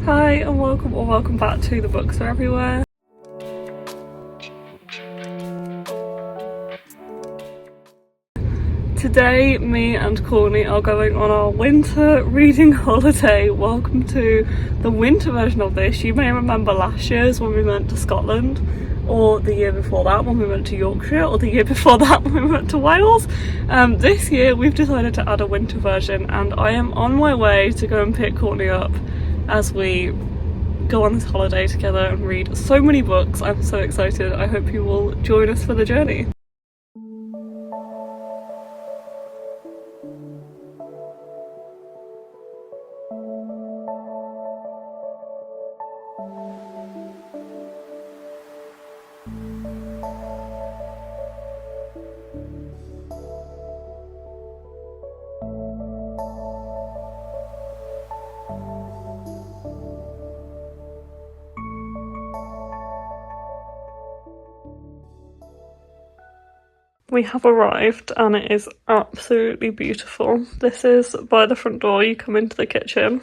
Hi and welcome or welcome back to The Books Are Everywhere. Today me and Courtney are going on our winter reading holiday. Welcome to the winter version of this. You may remember last year's when we went to Scotland, or the year before that when we went to Yorkshire, or the year before that when we went to Wales. This year we've decided to add a winter version, and I am on my way to go and pick Courtney up as we go on this holiday together and read so many books. I'm so excited. I hope you will join us for the journey. We have arrived and it is absolutely beautiful. This is by the front door. You come into the kitchen,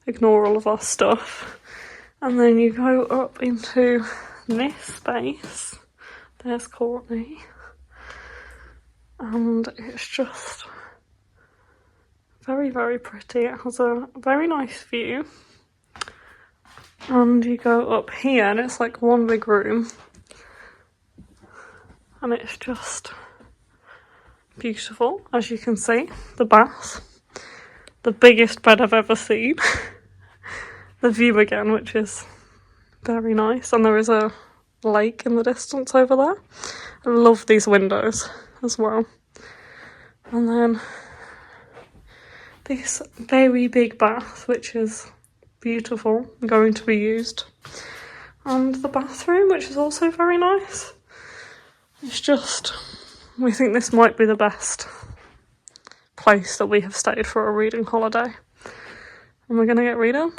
ignore all of our stuff, and then you go up into this space. There's Courtney, and it's just very, very pretty. It has a very nice view, and you go up here and it's like one big room. And it's just beautiful, as you can see. The bath, the biggest bed I've ever seen. The view again, which is very nice, and there is a lake in the distance over there. I love these windows as well. And then this very big bath, which is beautiful, going to be used. And the bathroom, which is also very nice. It's just, we think this might be the best place that we have stayed for a reading holiday. And we're going to get reading.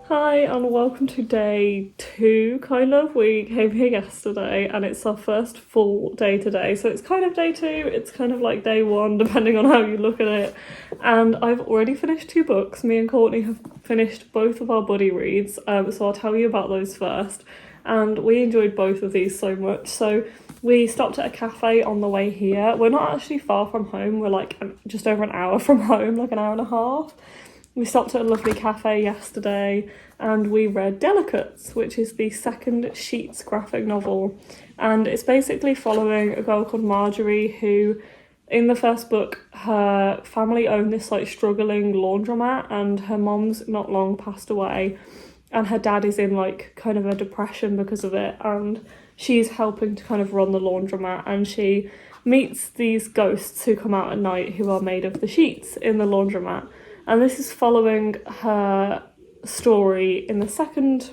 Hi and welcome to day 2, kind of. We came here yesterday and it's our first full day today, so it's kind of day 2, it's kind of like day 1 depending on how you look at it. And I've already finished 2 books. Me and Courtney have finished both of our buddy reads, so I'll tell you about those first. And we enjoyed both of these so much, so we stopped at a cafe on the way here. We're not actually far from home, we're like just over an hour from home, like an hour and a half. We stopped at a lovely cafe yesterday and we read Delicates, which is the second Sheets graphic novel. And it's basically following a girl called Marjorie who, in the first book, her family owned this like struggling laundromat and her mom's not long passed away and her dad is in like kind of a depression because of it, and she's helping to kind of run the laundromat, and she meets these ghosts who come out at night who are made of the sheets in the laundromat. And this is following her story in the second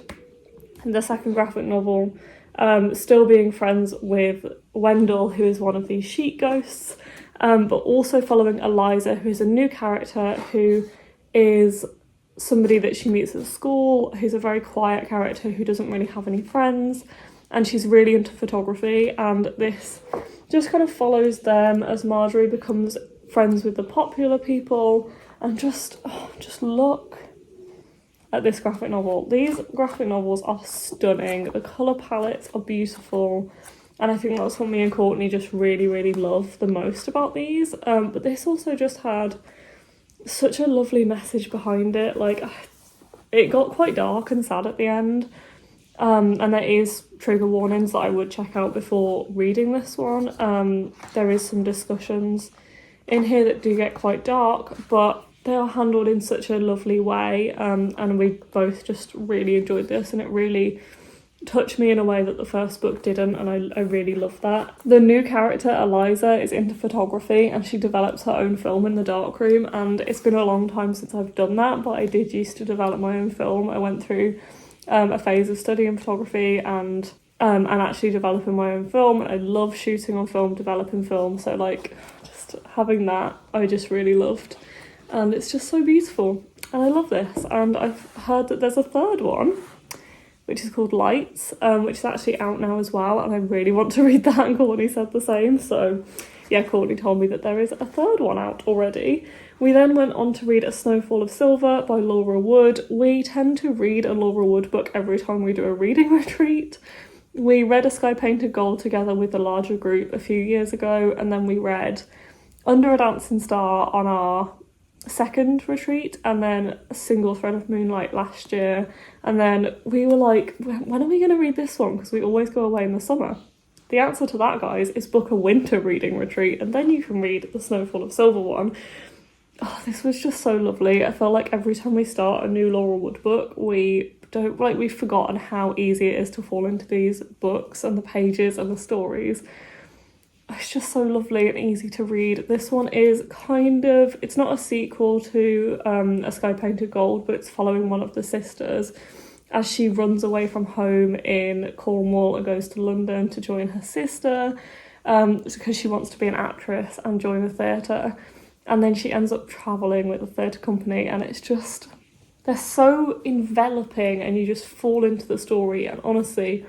graphic novel, still being friends with Wendell, who is one of these sheet ghosts, but also following Eliza, who is a new character who is somebody that she meets at school, who's a very quiet character who doesn't really have any friends, and she's really into photography. And this just kind of follows them as Marjorie becomes friends with the popular people. And just look at this graphic novel. These graphic novels are stunning. The colour palettes are beautiful. And I think that's what me and Courtney just really, really love the most about these. But this also just had such a lovely message behind it. Like, it got quite dark and sad at the end. And there is trigger warnings that I would check out before reading this one. There is some discussions in here that do get quite dark, but they are handled in such a lovely way, and we both just really enjoyed this, and it really touched me in a way that the first book didn't, and I really love that. The new character, Eliza, is into photography, and she develops her own film in the darkroom, and it's been a long time since I've done that, but I did used to develop my own film. I went through a phase of studying photography and actually developing my own film. I love shooting on film, developing film, so like just having that I just really loved, and it's just so beautiful, and I love this. And I've heard that there's a third one which is called Lights, which is actually out now as well, and I really want to read that, and Courtney said the same. So yeah, Courtney told me that there is a third one out already. We then went on to read A Snowfall of Silver by Laura Wood. We tend to read a Laura Wood book every time we do a reading retreat. We read A Sky Painted Gold together with the larger group a few years ago, and then we read Under a Dancing Star on our second retreat, and then A Single Thread of Moonlight last year. And then we were like, when are we going to read this one, because we always go away in the summer? The answer to that, guys, is book a winter reading retreat, and then you can read the Snowfall of Silver one. Oh, this was just so lovely. I felt like every time we start a new Laura Wood book, we've forgotten how easy it is to fall into these books and the pages and the stories. It's just so lovely and easy to read. This one is it's not a sequel to A Sky Painted Gold, but it's following one of the sisters as she runs away from home in Cornwall and goes to London to join her sister, because she wants to be an actress and join the theatre. And then she ends up travelling with the theatre company, and it's just, they're so enveloping, and you just fall into the story. And honestly,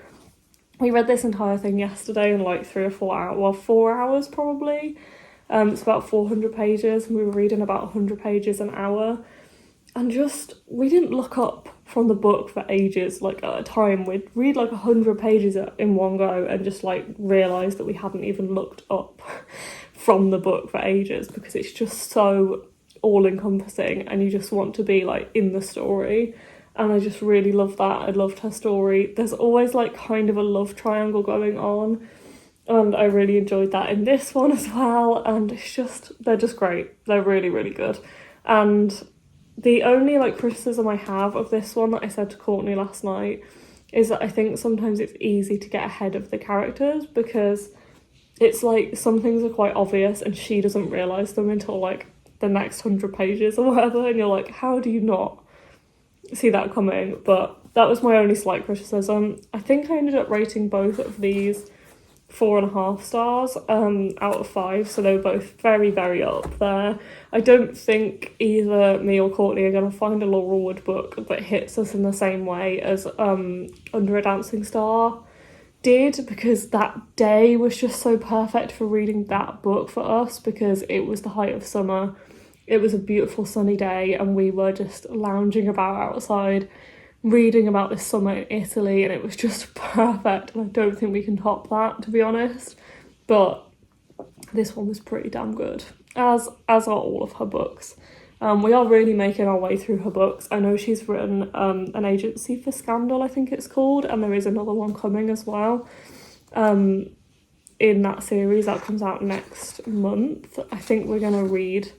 we read this entire thing yesterday in like 3 or 4 hours, well, 4 hours probably. It's about 400 pages, and we were reading about 100 pages an hour. And just, we didn't look up from the book for ages. Like at a time, we'd read like 100 pages in one go and just like realise that we hadn't even looked up from the book for ages, because it's just so all-encompassing and you just want to be like in the story. And I just really love that. I loved her story. There's always like kind of a love triangle going on, and I really enjoyed that in this one as well. And it's just, they're just great. They're really, really good. And the only like criticism I have of this one that I said to Courtney last night is that I think sometimes it's easy to get ahead of the characters, because it's like some things are quite obvious and she doesn't realise them until like the next 100 pages or whatever, and you're like, how do you not see that coming? But that was my only slight criticism. I think I ended up rating both of these 4.5 stars out of 5, so they were both very, very up there. I don't think either me or Courtney are going to find a Laura Wood book that hits us in the same way as Under a Dancing Star did, because that day was just so perfect for reading that book for us, because it was the height of summer. It was a beautiful sunny day, and we were just lounging about outside reading about this summer in Italy, and it was just perfect, and I don't think we can top that, to be honest. But this one was pretty damn good, as are all of her books. We are really making our way through her books. I know she's written An Agency for Scandal, I think it's called, and there is another one coming as well in that series that comes out next month. I think we're going to read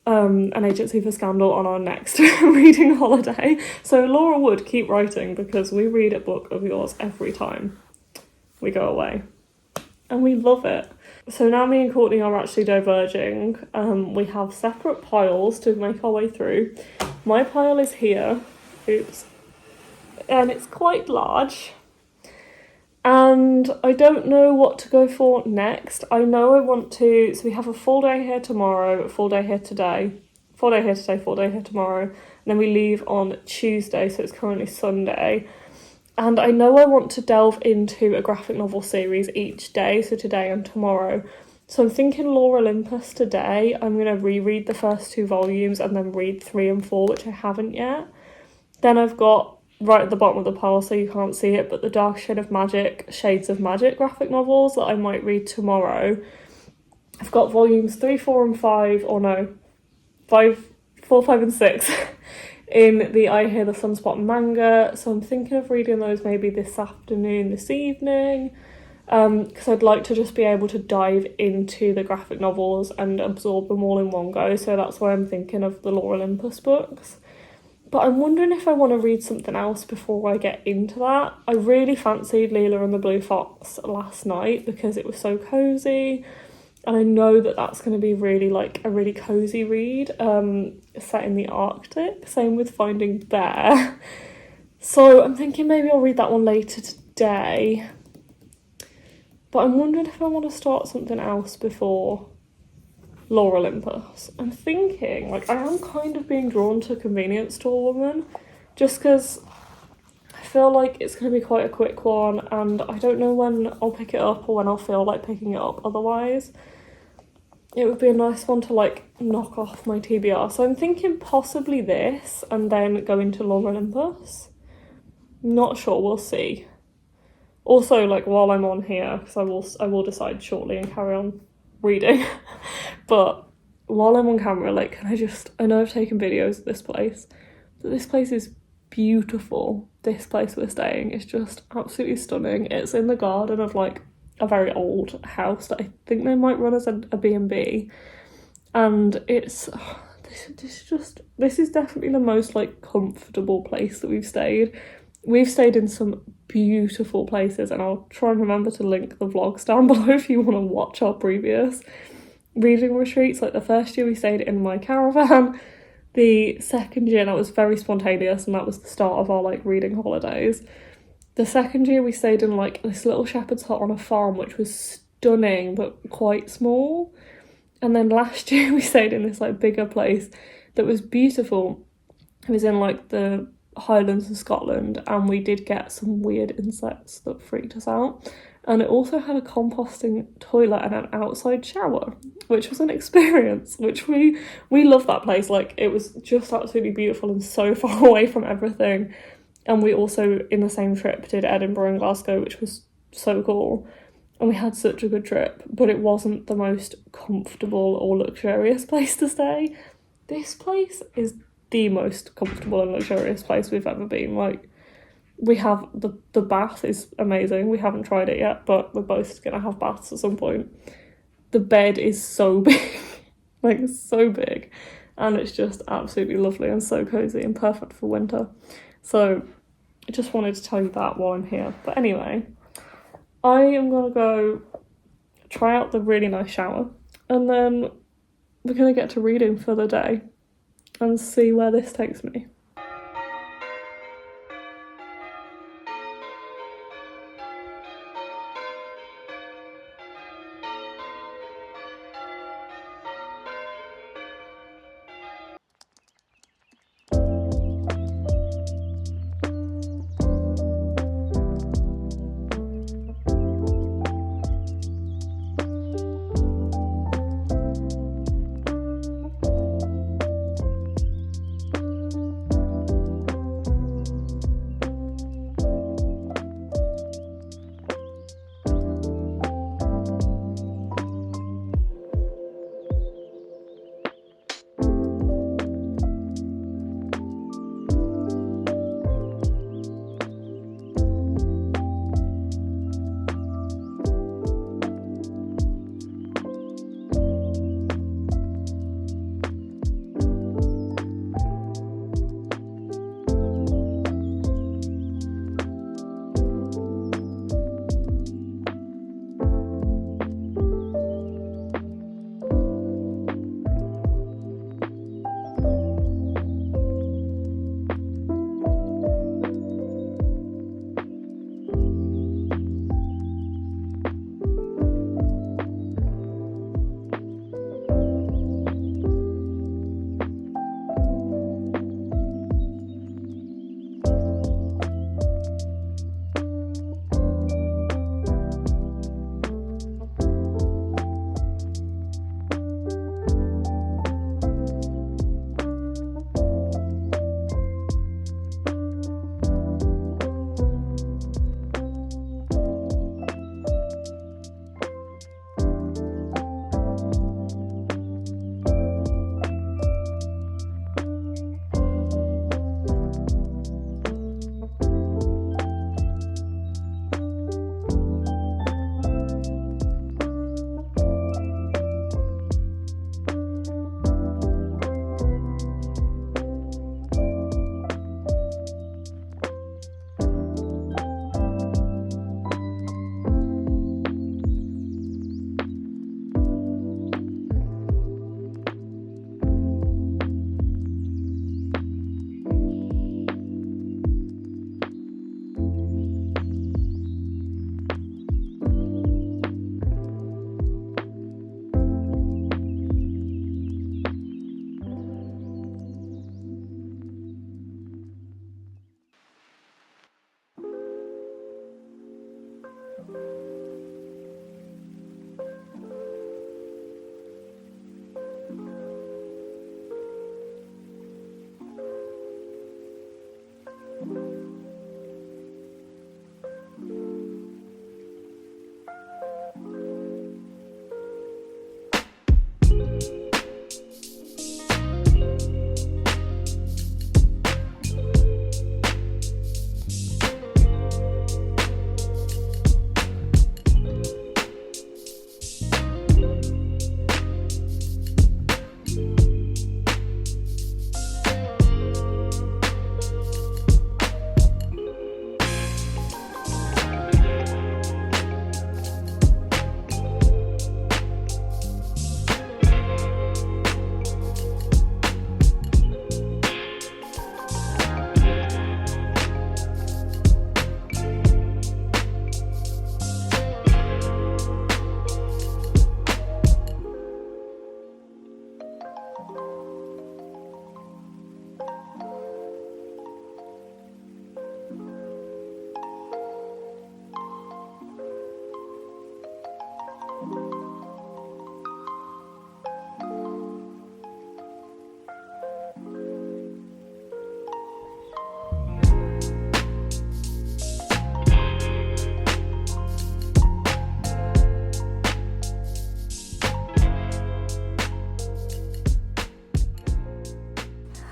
An Agency for Scandal on our next reading holiday. So Laura Wood, keep writing, because we read a book of yours every time we go away, and we love it. So now me and Courtney are actually diverging. We have separate piles to make our way through. My pile is here, oops, and it's quite large, and I don't know what to go for next. I know I want to, so we have a full day here tomorrow, a full day here today, full day here today, full day here tomorrow, and then we leave on Tuesday, so it's currently Sunday. And I know I want to delve into a graphic novel series each day, so today and tomorrow. So I'm thinking Lore Olympus today. I'm going to reread the first 2 volumes and then read 3 and 4, which I haven't yet. Then I've got, right at the bottom of the pile so you can't see it, but the Dark Shades of Magic graphic novels that I might read tomorrow. I've got volumes 3, 4 and 5, or no, 5, 4, 5 and 6 in the I Hear the Sunspot manga, so I'm thinking of reading those maybe this afternoon, this evening. because I'd like to just be able to dive into the graphic novels and absorb them all in one go, so that's why I'm thinking of the Lore Olympus books. But I'm wondering if I want to read something else before I get into that. I really fancied Leela and the Blue Fox last night because it was so cosy, and I know that that's going to be really like a really cozy read, set in the Arctic. Same with Finding Bear. So I'm thinking maybe I'll read that one later today. But I'm wondering if I want to start something else before Lore Olympus. I'm thinking, like, I am kind of being drawn to Convenience Store Woman, just because I feel like it's going to be quite a quick one, and I don't know when I'll pick it up or when I'll feel like picking it up otherwise. It would be a nice one to, like, knock off my TBR. So I'm thinking possibly this, and then go into Lore Olympus. Not sure, we'll see. Also, like, while I'm on here, because I will decide shortly and carry on reading, but while I'm on camera, like, I know I've taken videos of this place, but this place is beautiful. This place we're staying is just absolutely stunning. It's in the garden of, like, a very old house that I think they might run as a B&B, and it's this is definitely the most, like, comfortable place that we've stayed. We've stayed in some beautiful places, and I'll try and remember to link the vlogs down below if you want to watch our previous reading retreats. Like, the first year we stayed in my caravan, the second year, that was very spontaneous, and that was the start of our, like, reading holidays. The second year we stayed in, like, this little shepherd's hut on a farm, which was stunning but quite small. And then last year we stayed in this, like, bigger place that was beautiful. It was in, like, the Highlands of Scotland, and we did get some weird insects that freaked us out, and it also had a composting toilet and an outside shower, which was an experience, which we love that place. Like, it was just absolutely beautiful and so far away from everything. And we also, in the same trip, did Edinburgh and Glasgow, which was so cool, and we had such a good trip, but it wasn't the most comfortable or luxurious place to stay. This place is the most comfortable and luxurious place we've ever been. Like, we have the bath is amazing. We haven't tried it yet, but we're both gonna have baths at some point. The bed is so big, like, so big, and it's just absolutely lovely and so cozy and perfect for winter. So I just wanted to tell you that while I'm here. But anyway, I am gonna go try out the really nice shower, and then we're gonna get to reading for the day and see where this takes me.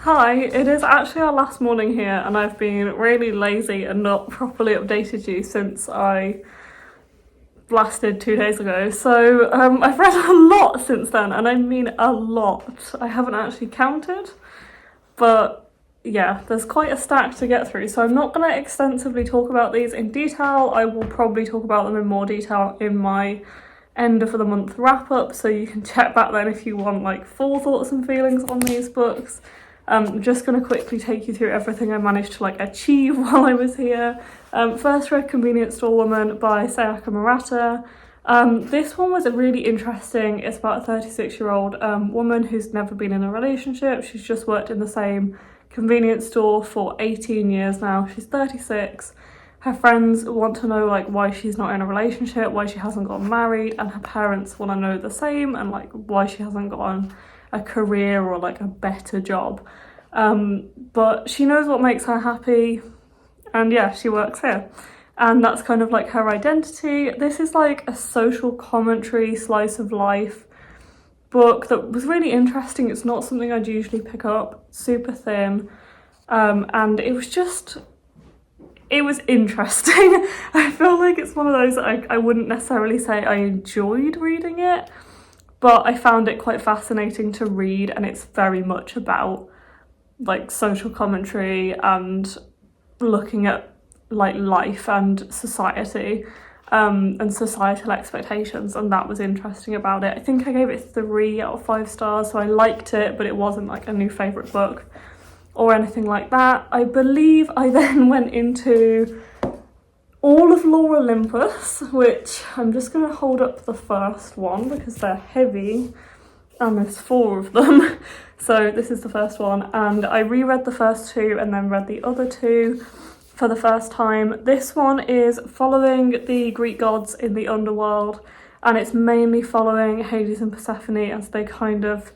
Hi, it is actually our last morning here and I've been really lazy and not properly updated you since I blasted 2 days ago. So I've read a lot since then, and I mean a lot. I haven't actually counted, but yeah, there's quite a stack to get through. So I'm not going to extensively talk about these in detail. I will probably talk about them in more detail in my end of the month wrap up, so you can check back then if you want like full thoughts and feelings on these books. I'm just going to quickly take you through everything I managed to like achieve while I was here. First read Convenience Store Woman by Sayaka Murata. This one was really interesting. It's about a 36-year-old woman who's never been in a relationship. She's just worked in the same convenience store for 18 years now. She's 36. Her friends want to know like why she's not in a relationship, why she hasn't gotten married, and her parents want to know the same, and like why she hasn't gotten a career or like a better job. But she knows what makes her happy, and yeah, she works here, and that's kind of like her identity. This is like a social commentary, slice of life book that was really interesting. It's not something I'd usually pick up, super thin, and it was interesting. I feel like it's one of those that I wouldn't necessarily say I enjoyed reading it, but I found it quite fascinating to read, and it's very much about like social commentary and looking at like life and society and societal expectations, and that was interesting about it. I think I gave it 3 out of 5 stars, so I liked it, but it wasn't like a new favourite book or anything like that. I believe I then went into all of Lore Olympus, which I'm just going to hold up the first one because they're heavy and there's 4 of them. So this is the first one, and I reread the first 2 and then read the other 2 for the first time. This one is following the Greek gods in the underworld, and it's mainly following Hades and Persephone as they kind of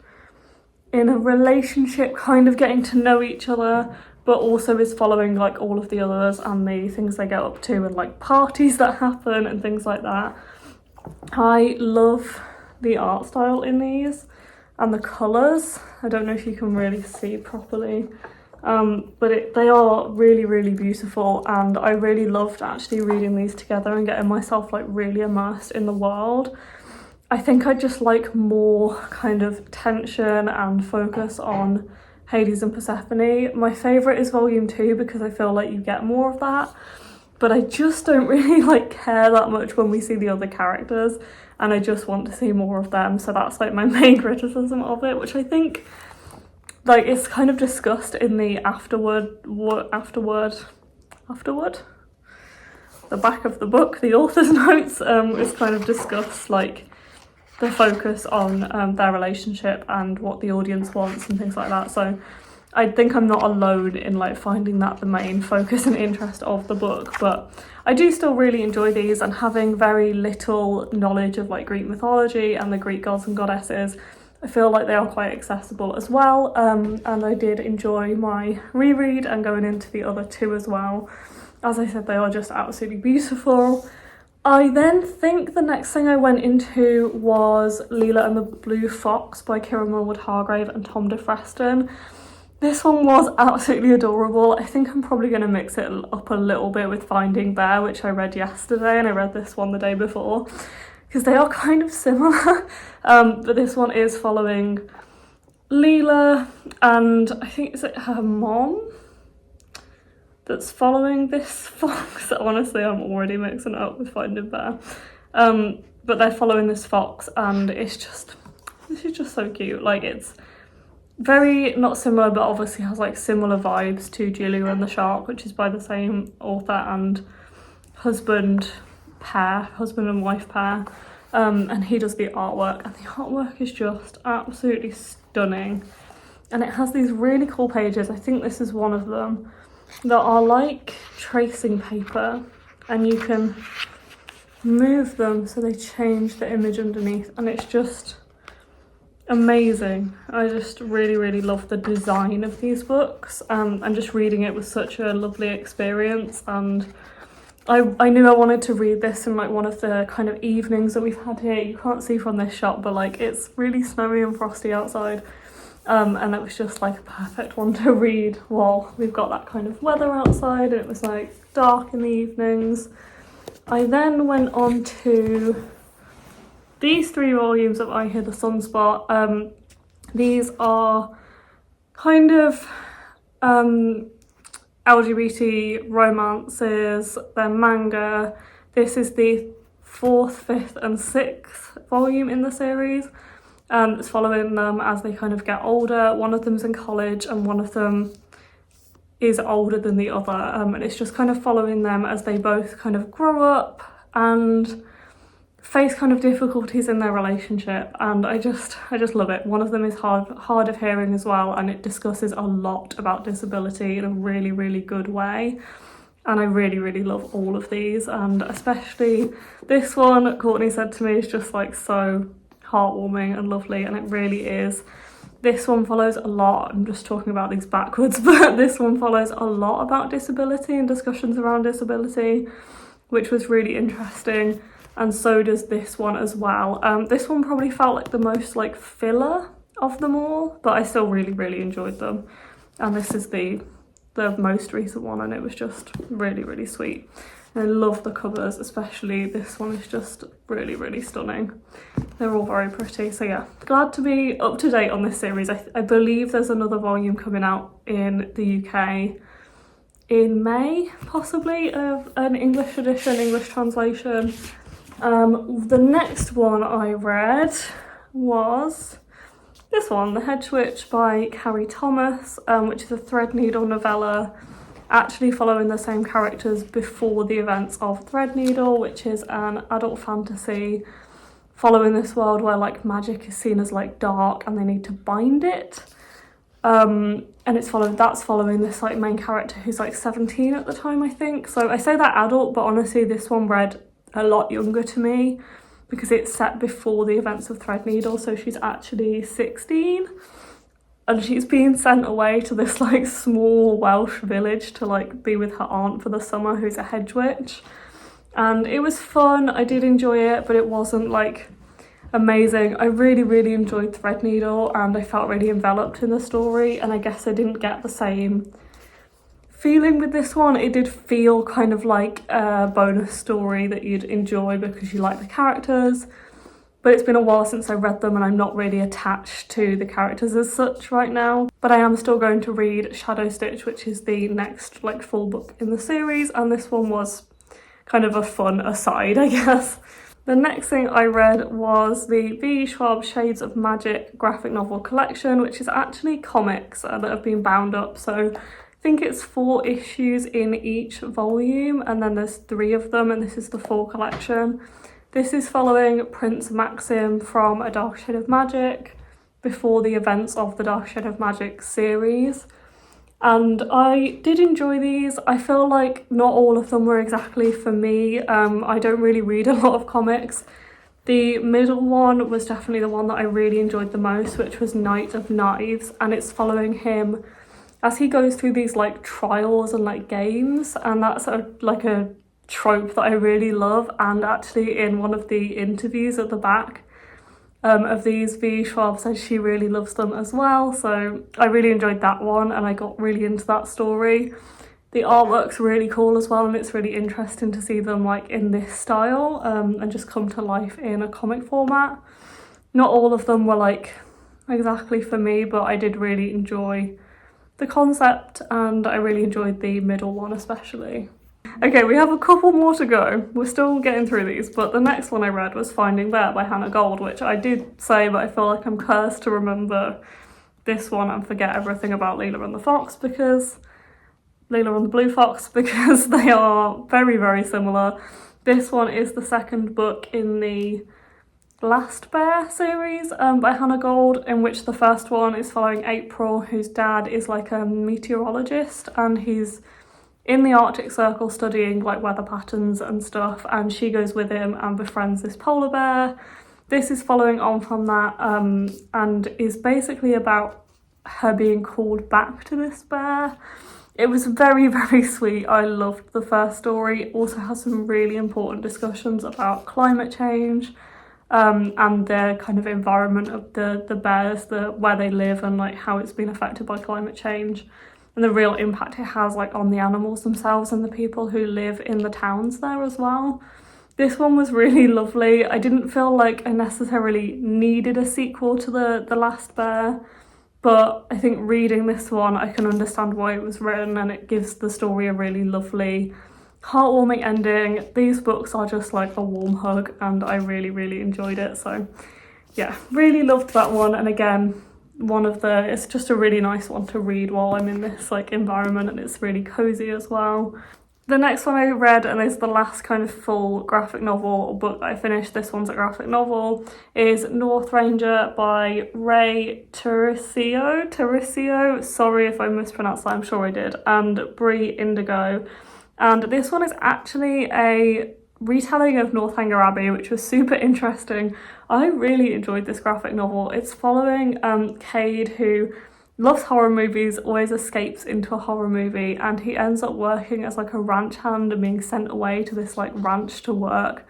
in a relationship, kind of getting to know each other, but also is following like all of the others and the things they get up to and like parties that happen and things like that. I love the art style in these and the colours. I don't know if you can really see properly, but they are really, really beautiful, and I really loved actually reading these together and getting myself like really immersed in the world. I think I just like more kind of tension and focus on Hades and Persephone. My favourite is volume 2 because I feel like you get more of that, but I just don't really like care that much when we see the other characters, and I just want to see more of them. So that's like my main criticism of it, which I think like it's kind of discussed in the afterward, the back of the book, the author's notes. It's kind of discussed like the focus on their relationship and what the audience wants and things like that. So I think I'm not alone in like finding that the main focus and interest of the book, but I do still really enjoy these, and having very little knowledge of like Greek mythology and the Greek gods and goddesses, I feel like they are quite accessible as well, and I did enjoy my reread and going into the other 2 as well. As I said, they are just absolutely beautiful. I then think the next thing I went into was Leela and the Blue Fox by Kira Millward-Hargrave and Tom DeFreston. This one was absolutely adorable. I think I'm probably going to mix it up a little bit with Finding Bear, which I read yesterday, and I read this one the day before, because they are kind of similar. But this one is following Leela, and I think it's her mom that's following this fox. Honestly, I'm already mixing it up with Finding Bear. But they're following this fox, and this is just so cute. Like, it's very not similar, but obviously has like similar vibes to Julia and the Shark, which is by the same author and husband and wife pair. And he does the artwork, and the artwork is just absolutely stunning. And it has these really cool pages. I think this is one of them, that are like tracing paper, and you can move them so they change the image underneath, and it's just amazing. I just really, really love the design of these books, and just reading it was such a lovely experience. And I knew I wanted to read this in like one of the kind of evenings that we've had here. You can't see from this shot, but like it's really snowy and frosty outside, And it was just like a perfect one to read while we've got that kind of weather outside and it was like dark in the evenings. I then went on to these 3 volumes of I Hear the Sunspot. These are kind of LGBT romances, they're manga. This is the 4th, 5th and 6th volume in the series. It's following them as they kind of get older. One of them's in college and one of them is older than the other, and it's just kind of following them as they both kind of grow up and face kind of difficulties in their relationship, and I just love it. One of them is hard of hearing as well, and it discusses a lot about disability in a really good way, and I really love all of these, and especially this one, Courtney said to me, is just like so heartwarming and lovely, and it really is. This one follows a lot, I'm just talking about these backwards, but this one follows a lot about disability and discussions around disability, which was really interesting. And so does this one as well. This one probably felt like the most like filler of them all, but I still really enjoyed them. And this is the most recent one, and it was just really sweet. And I love the covers, especially this one is just really stunning. They're all very pretty, so yeah, glad to be up to date on this series. I believe there's another volume coming out in the UK in May, possibly, of an English edition, English translation. The next one I read was this one, The Hedge Witch by Carrie Thomas, which is a Threadneedle novella, actually following the same characters before the events of Threadneedle, which is an adult fantasy following this world where like magic is seen as like dark and they need to bind it. And that's following this like main character who's like 17 at the time, I think. So I say that adult, but honestly this one read a lot younger to me because it's set before the events of Threadneedle, so she's actually 16 and she's being sent away to this like small Welsh village to like be with her aunt for the summer, who's a hedge witch. And it was fun, I did enjoy it, but it wasn't like amazing. I really enjoyed Threadneedle and I felt really enveloped in the story, and I guess I didn't get the same feeling with this one. It did feel kind of like a bonus story that you'd enjoy because you like the characters, but it's been a while since I read them and I'm not really attached to the characters as such right now. But I am still going to read Shadow Stitch, which is the next like full book in the series, and this one was kind of a fun aside, I guess. The next thing I read was the V. Schwab Shades of Magic graphic novel collection, which is actually comics that have been bound up. So I think it's 4 issues in each volume, and then there's 3 of them, and this is the full collection. This is following Prince Maxim from A Dark Shade of Magic before the events of the Dark Shade of Magic series. And I did enjoy these. I feel like not all of them were exactly for me. I don't really read a lot of comics. The middle one was definitely the one that I really enjoyed the most, which was Knight of Knives, and it's following him as he goes through these like trials and like games, and that's like a trope that I really love. And actually in one of the interviews at the back of these, V. Schwab says she really loves them as well, so I really enjoyed that one and I got really into that story. The artwork's really cool as well, and it's really interesting to see them like in this style and just come to life in a comic format. Not all of them were like exactly for me, but I did really enjoy the concept and I really enjoyed the middle one especially. Okay, we have a couple more to go. We're still getting through these, but the next one I read was Finding Bear by Hannah Gold, which I did say, but I feel like I'm cursed to remember this one and forget everything about Leela and the Fox, because Leela and the Blue Fox, because they are very similar. This one is the second book in the Last Bear series by Hannah Gold, in which the first one is following April, whose dad is like a meteorologist and he's in the Arctic Circle studying like weather patterns and stuff, and she goes with him and befriends this polar bear. This is following on from that and is basically about her being called back to this bear. It was very sweet. I loved the first story. It also has some really important discussions about climate change and the kind of environment of the bears, where they live, and like how it's been affected by climate change and the real impact it has like on the animals themselves and the people who live in the towns there as well. This one was really lovely. I didn't feel like I necessarily needed a sequel to the Last Bear, but I think reading this one I can understand why it was written, and it gives the story a really lovely, heartwarming ending. These books are just like a warm hug, and I really enjoyed it. So yeah, really loved that one. And again, it's just a really nice one to read while I'm in this like environment, and it's really cozy as well. The next one I read, and is the last kind of full graphic novel or book that I finished, this one's a graphic novel, is North Ranger by Ray Tarisio, sorry if I mispronounced that, I'm sure I did, and Brie Indigo. And this one is actually a retelling of Northanger Abbey, which was super interesting. I really enjoyed this graphic novel. It's following Cade, who loves horror movies, always escapes into a horror movie, and he ends up working as like a ranch hand and being sent away to this like ranch to work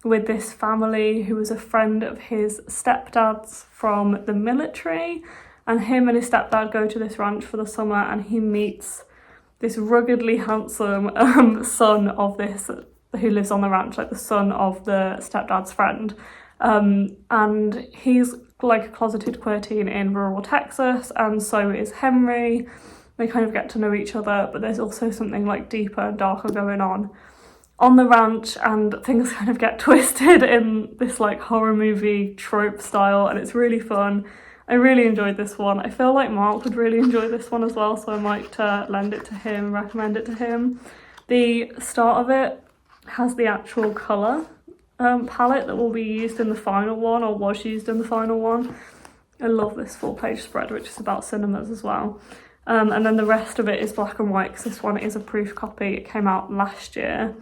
with this family who was a friend of his stepdad's from the military. And him and his stepdad go to this ranch for the summer, and he meets this ruggedly handsome son of this, who lives on the ranch, like the son of the stepdad's friend. And he's like a closeted queer teen in rural Texas, and so is Henry. They kind of get to know each other, but there's also something like deeper and darker going on the ranch, and things kind of get twisted in this like horror movie trope style, and it's really fun. I really enjoyed this one. I feel like Mark would really enjoy this one as well, so I might lend it to him, recommend it to him. The start of it has the actual colour palette that will be used in the final one, or was used in the final one. I love this full page spread, which is about cinemas as well. And then the rest of it is black and white, because this one is a proof copy. It came out last year,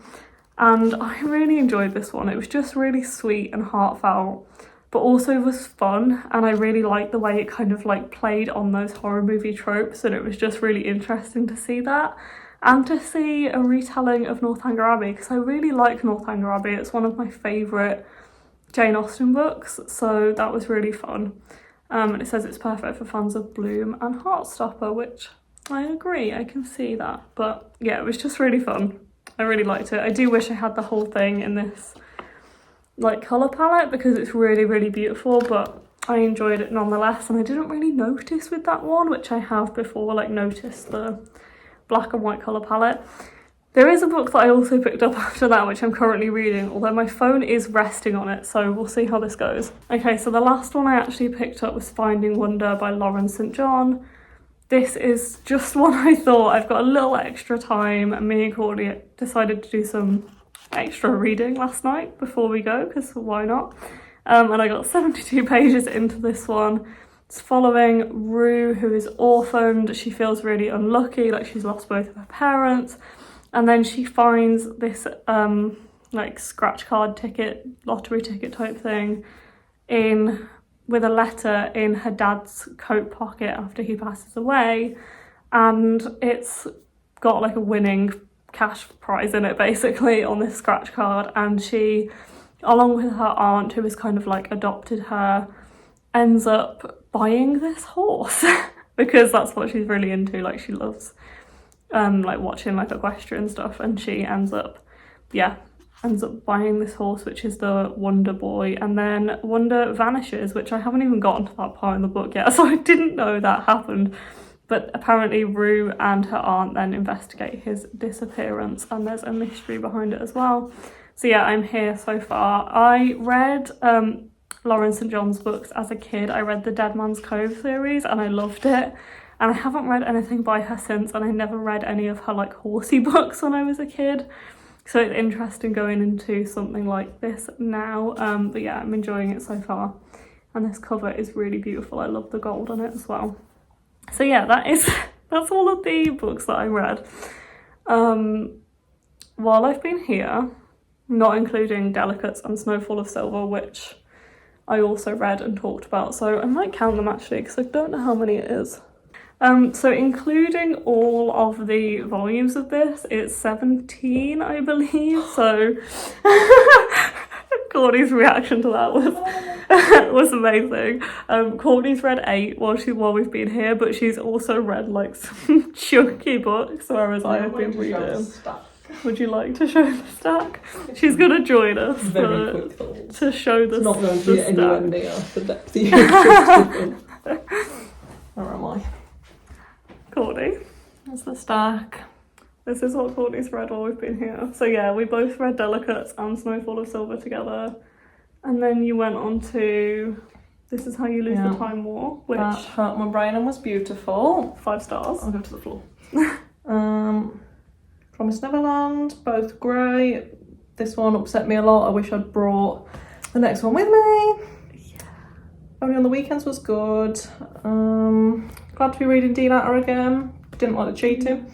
and I really enjoyed this one. It was just really sweet and heartfelt, but also was fun, and I really liked the way it kind of like played on those horror movie tropes, and it was just really interesting to see that. And to see a retelling of Northanger Abbey, because I really like Northanger Abbey. It's one of my favourite Jane Austen books, so that was really fun. And it says it's perfect for fans of Bloom and Heartstopper, which I agree, I can see that. But yeah, it was just really fun. I really liked it. I do wish I had the whole thing in this like colour palette, because it's really beautiful, but I enjoyed it nonetheless. And I didn't really notice with that one, which I have before, like noticed the black and white colour palette. There is a book that I also picked up after that, which I'm currently reading, although my phone is resting on it, so we'll see how this goes. Okay, so the last one I actually picked up was Finding Wonder by Lauren St. John. This is just one I thought, I've got a little extra time, and me and Courtney decided to do some extra reading last night before we go, because why not? And I got 72 pages into this one. It's following Rue, who is orphaned. She feels really unlucky, like she's lost both of her parents. And then she finds this like scratch card ticket, lottery ticket type thing with a letter in her dad's coat pocket after he passes away. And it's got like a winning cash prize in it basically on this scratch card. And she, along with her aunt, who has kind of like adopted her, ends up buying this horse because that's what she's really into. Like she loves like watching like equestrian stuff, and she ends up buying this horse, which is the Wonder Boy. And then Wonder vanishes, which I haven't even gotten to that part in the book yet, so I didn't know that happened. But apparently Rue and her aunt then investigate his disappearance, and there's a mystery behind it as well. So yeah, I'm here so far. I read Lauren St. John's books as a kid. I read the Dead Man's Cove series and I loved it, and I haven't read anything by her since, and I never read any of her like horsey books when I was a kid, so it's interesting going into something like this now. But yeah, I'm enjoying it so far, and this cover is really beautiful. I love the gold on it as well. So yeah, that's all of the books that I read while I've been here, not including Delicates and Snowfall of Silver, which I also read and talked about, so I might count them actually, because I don't know how many it is. So including all of the volumes of this, it's 17, I believe, so Courtney's reaction to that was was amazing. Courtney's read 8 while we've been here, but she's also read like some chunky books, whereas I have been reading. Would you like to show the stack? She's gonna join us to show the. It's not going to be anywhere near the depth you're interested in. Where am I? Courtney, that's the stack. This is what Courtney's read while we've been here. So yeah, we both read Delicates and Snowfall of Silver together. And then you went on to This Is How You Lose the Time War, which... That hurt my brain and was beautiful. 5 stars. I'll go to the floor. Promised Neverland, both great. This one upset me a lot. I wish I'd brought the next one with me. Yeah. Only on the Weekends was good. Glad to be reading Dean Atter again. Didn't like the cheating.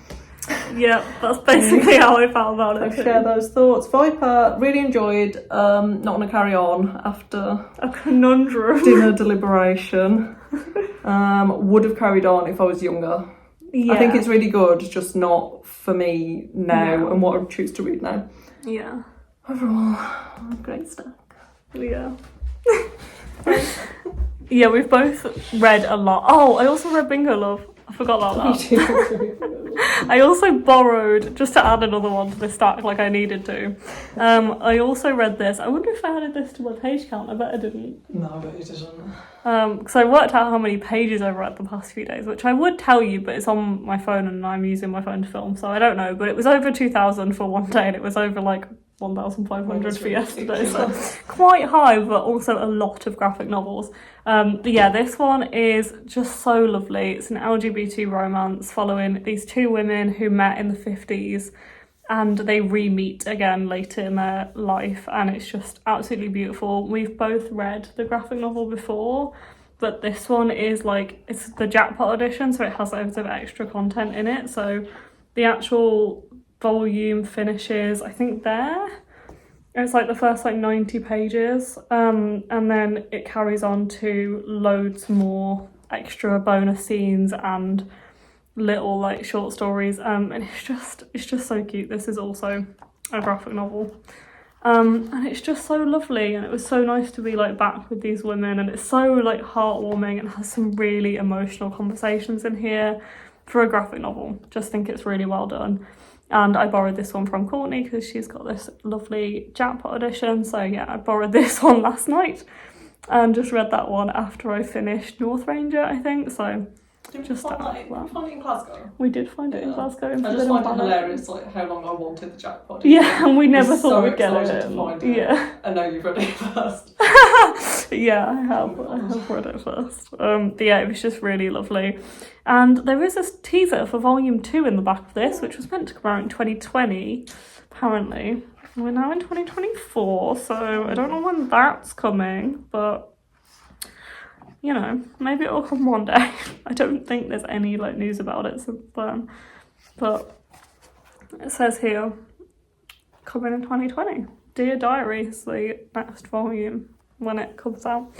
Yeah, that's basically how I felt about it. I share those thoughts. Viper, really enjoyed. Not going to carry on after a conundrum. Dinner deliberation. Would have carried on if I was younger. Yeah. I think it's really good, just not for me now and what I choose to read now. Yeah. Overall, great stuff. Yeah. Yeah, we've both read a lot. Oh, I also read Bingo Love. I forgot about that. I also borrowed, just to add another one to the stack like I needed to, I also read this. I wonder if I added this to my page count. I bet I didn't. No, I bet you didn't. Because I worked out how many pages I've read the past few days, which I would tell you, but it's on my phone and I'm using my phone to film, so I don't know. But it was over 2,000 for one day and it was over like 1,500 for yesterday, so quite high, but also a lot of graphic novels. But yeah, this one is just so lovely. It's an LGBT romance following these 2 women who met in the 50s and they re-meet again later in their life, and it's just absolutely beautiful. We've both read the graphic novel before, but this one is like, it's the jackpot edition, so it has loads of extra content in it. So the actual volume finishes, I think it's like the first like 90 pages, and then it carries on to loads more extra bonus scenes and little like short stories, and it's just so cute. This is also a graphic novel, and it's just so lovely, and it was so nice to be like back with these women, and it's so like heartwarming and has some really emotional conversations in here for a graphic novel. Just think it's really well done. And I borrowed this one from Courtney because she's got this lovely jackpot edition. So yeah, I borrowed this one last night and just read that one after I finished North Ranger, I think. So did you find it in Glasgow? We did find it in Glasgow. I just find it hilarious, like how long I wanted the jackpot. Yeah, and we never thought we'd get it. To find it. Yeah. I know you've read it first. Yeah, I have read it first. But yeah, it was just really lovely. And there is a teaser for volume 2 in the back of this, which was meant to come out in 2020, apparently. We're now in 2024, so I don't know when that's coming, but you know, maybe it'll come one day. I don't think there's any like news about it since then, but it says here, coming in 2020. Dear Diary is the next volume when it comes out.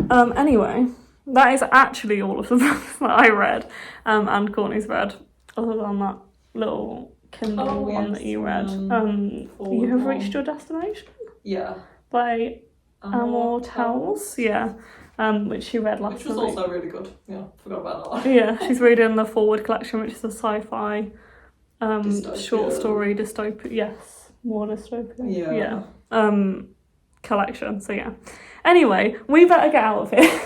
Anyway, that is actually all of the books that I read, and Courtney's read, other than that little Kindle one that you read. You Have Reached Your Destination? Yeah. By Amor Towles, yeah. Which she read last week. Which was also really good. Yeah, forgot about that one. Yeah, she's reading the Forward collection, which is a sci-fi short story dystopia. Yes, more dystopia. Yeah. Collection. So yeah. Anyway, we better get out of here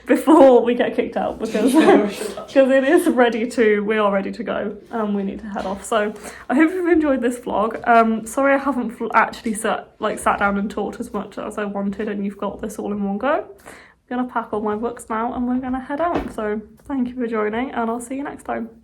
before we get kicked out because it is ready to. We are ready to go, and we need to head off. So I hope you've enjoyed this vlog. Sorry I haven't actually sat down and talked as much as I wanted, and you've got this all in one go. I'm gonna pack all my books now, and we're gonna head out. So thank you for joining, and I'll see you next time.